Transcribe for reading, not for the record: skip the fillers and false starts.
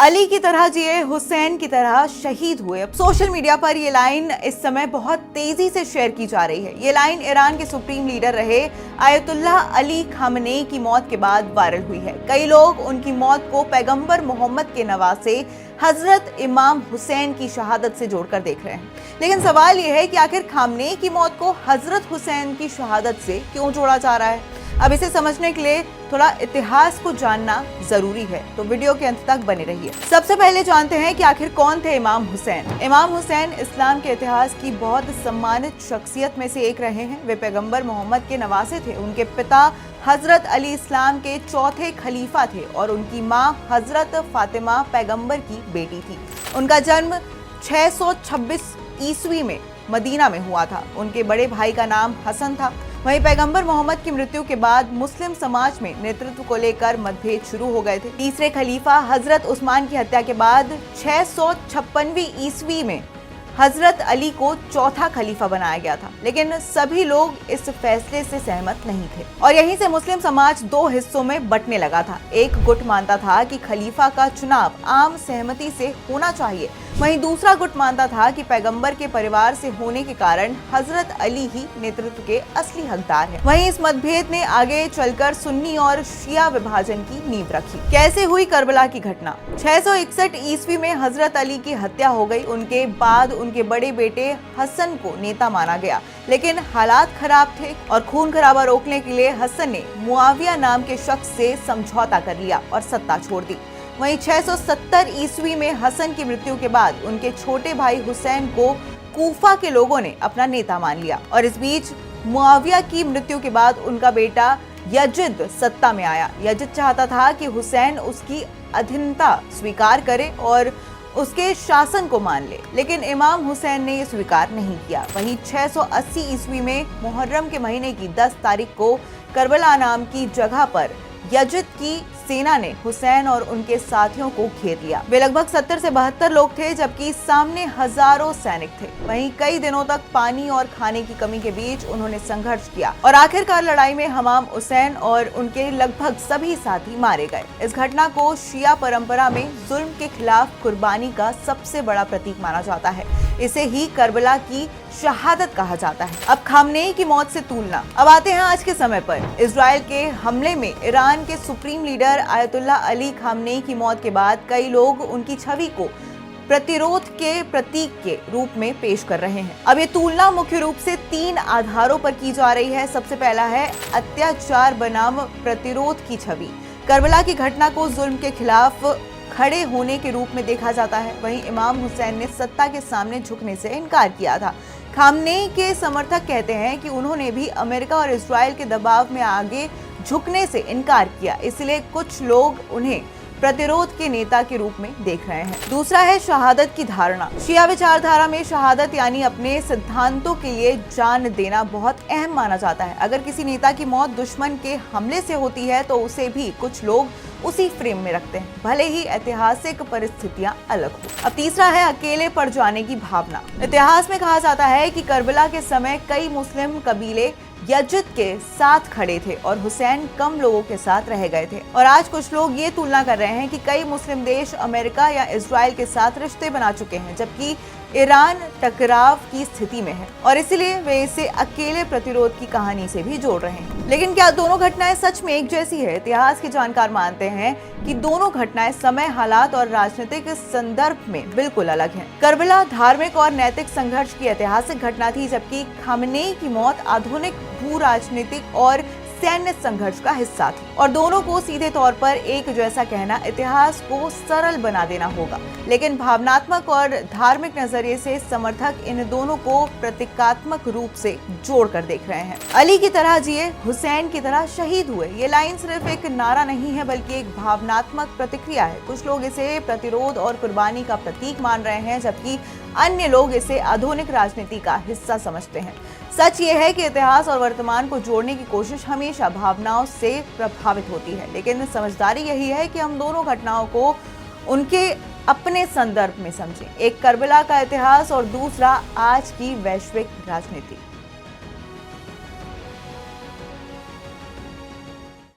अली की तरह जिए, हुसैन की तरह शहीद हुए। अब सोशल मीडिया पर ये लाइन इस समय बहुत तेजी से शेयर की जा रही है। ये लाइन ईरान के सुप्रीम लीडर रहे आयतुल्लाह अली खामनेई की मौत के बाद वायरल हुई है। कई लोग उनकी मौत को पैगंबर मोहम्मद के नवासे हजरत इमाम हुसैन की शहादत से जोड़कर देख रहे हैं। लेकिन सवाल यह है कि आखिर खामनेई की मौत को हजरत हुसैन की शहादत से क्यों जोड़ा जा रहा है। अब इसे समझने के लिए थोड़ा इतिहास को जानना जरूरी है, तो वीडियो के अंत तक बने रहिए। सबसे पहले जानते हैं कि आखिर कौन थे इमाम हुसैन। इमाम हुसैन इस्लाम के इतिहास की बहुत सम्मानित शख्सियत में से एक रहे हैं। वे पैगंबर मोहम्मद के नवासे थे। उनके पिता हजरत अली इस्लाम के चौथे खलीफा थे और उनकी माँ हजरत फातिमा पैगंबर की बेटी थी। उनका जन्म 626 ईस्वी में मदीना में हुआ था। उनके बड़े भाई का नाम हसन था। वहीं पैगंबर मोहम्मद की मृत्यु के बाद मुस्लिम समाज में नेतृत्व को लेकर मतभेद शुरू हो गए थे। तीसरे खलीफा हजरत उस्मान की हत्या के बाद 656वीं ईस्वी में हजरत अली को चौथा खलीफा बनाया गया था, लेकिन सभी लोग इस फैसले से सहमत नहीं थे और यहीं से मुस्लिम समाज दो हिस्सों में बंटने लगा था। एक गुट मानता था कि खलीफा का चुनाव आम सहमति से होना चाहिए, वहीं दूसरा गुट मानता था कि पैगंबर के परिवार से होने के कारण हजरत अली ही नेतृत्व के असली हकदार हैं। वहीं इस मतभेद ने आगे चलकर सुन्नी और शिया विभाजन की नींव रखी। कैसे हुई करबला की घटना। 661 ईस्वी में हजरत अली की हत्या हो गई। उनके बाद उनके बड़े बेटे हसन को नेता माना गया, लेकिन हालात खराब थे और खून खराबा रोकने के लिए हसन ने मुआविया नाम के शख्स से समझौता कर लिया और सत्ता छोड़ दी। वहीं 670 ईस्वी में हसन की मृत्यु के बाद उनके छोटे भाई हुसैन को कूफा के लोगों ने अपना नेता मान लिया और इस बीच मुआविया की मृत्यु के बाद उनका बेटा यजिद सत्ता में आया। यजिद चाहता था कि हुसैन उसकी अधीनता स्वीकार करे और उसके शासन को मान ले, लेकिन इमाम हुसैन ने यह स्वीकार नहीं किया। वहीं 680 ईस्वी में मुहर्रम के महीने की 10 तारीख को करबला नाम की जगह पर यजिद की सेना ने हुसैन और उनके साथियों को घेर लिया। वे लगभग 70 से 72 लोग थे, जबकि सामने हजारों सैनिक थे। वहीं कई दिनों तक पानी और खाने की कमी के बीच उन्होंने संघर्ष किया और आखिरकार लड़ाई में इमाम हुसैन और उनके लगभग सभी साथी मारे गए। इस घटना को शिया परंपरा में जुल्म के खिलाफ कुर्बानी का सबसे बड़ा प्रतीक माना जाता है। इसे ही करबला की शहादत कहा जाता है। अब खामनेई की मौत से तुलना। अब आते हैं आज के समय पर। इजराइल के हमले में ईरान के supreme leader Ayatollah Ali Khamenei की मौत के बाद कई लोग उनकी छवि को प्रतिरोध के प्रतीक के रूप में पेश कर रहे हैं। अब ये तुलना मुख्य रूप से 3 आधारों पर की जा रही है। सबसे पहला है अत्याचार बनाम प्रतिरोध की छवि। करबला की घटना को जुल्म के खिलाफ खड़े होने के रूप में देखा जाता है। वहीं इमाम हुसैन ने सत्ता के सामने झुकने से इनकार किया था। खामनेई के समर्थक कहते हैं कि उन्होंने भी अमेरिका और इजराइल के दबाव में आगे झुकने से इनकार किया, इसलिए कुछ लोग उन्हें प्रतिरोध के नेता के रूप में देख रहे हैं। दूसरा है शहादत की धारणा। शिया विचारधारा में शहादत यानी अपने सिद्धांतों के लिए जान देना बहुत अहम माना जाता है। अगर किसी नेता की मौत दुश्मन के हमले से होती है तो उसे भी कुछ लोग उसी फ्रेम में रखते हैं, भले ही ऐतिहासिक परिस्थितियां अलग हो। अब तीसरा है अकेले पड़ जाने की भावना। इतिहास में कहा जाता है कि करबला के समय कई मुस्लिम कबीले यजिद के साथ खड़े थे और हुसैन कम लोगों के साथ रह गए थे। और आज कुछ लोग ये तुलना कर रहे हैं कि कई मुस्लिम देश अमेरिका या इजराइल के साथ रिश्ते बना चुके हैं, जबकि ईरान टकराव की स्थिति में है और इसलिए वे इसे अकेले प्रतिरोध की कहानी से भी जोड़ रहे हैं। लेकिन क्या दोनों घटनाएं सच में एक जैसी है? इतिहास के जानकार मानते हैं कि दोनों घटनाएं समय, हालात और राजनीतिक संदर्भ में बिल्कुल अलग हैं। करबला धार्मिक और नैतिक संघर्ष की ऐतिहासिक घटना थी, जबकि खामनेई की मौत आधुनिक भू राजनीतिक और सैन्य संघर्ष का हिस्सा थी और दोनों को सीधे तौर पर एक जैसा कहना इतिहास को सरल बना देना होगा। लेकिन भावनात्मक और धार्मिक नजरिए से समर्थक इन दोनों को प्रतीकात्मक रूप से जोड़कर देख रहे हैं। अली की तरह जिए, हुसैन की तरह शहीद हुए। ये लाइन सिर्फ एक नारा नहीं है, बल्कि एक भावनात्मक प्रतिक्रिया है। कुछ लोग इसे प्रतिरोध और कुर्बानी का प्रतीक मान रहे हैं, जबकि अन्य लोग इसे आधुनिक राजनीति का हिस्सा समझते हैं। सच ये है कि इतिहास और वर्तमान को जोड़ने की कोशिश हमेशा भावनाओं से प्रभावित होती है, लेकिन समझदारी यही है कि हम दोनों घटनाओं को उनके अपने संदर्भ में समझें। एक करबला का इतिहास और दूसरा आज की वैश्विक राजनीति।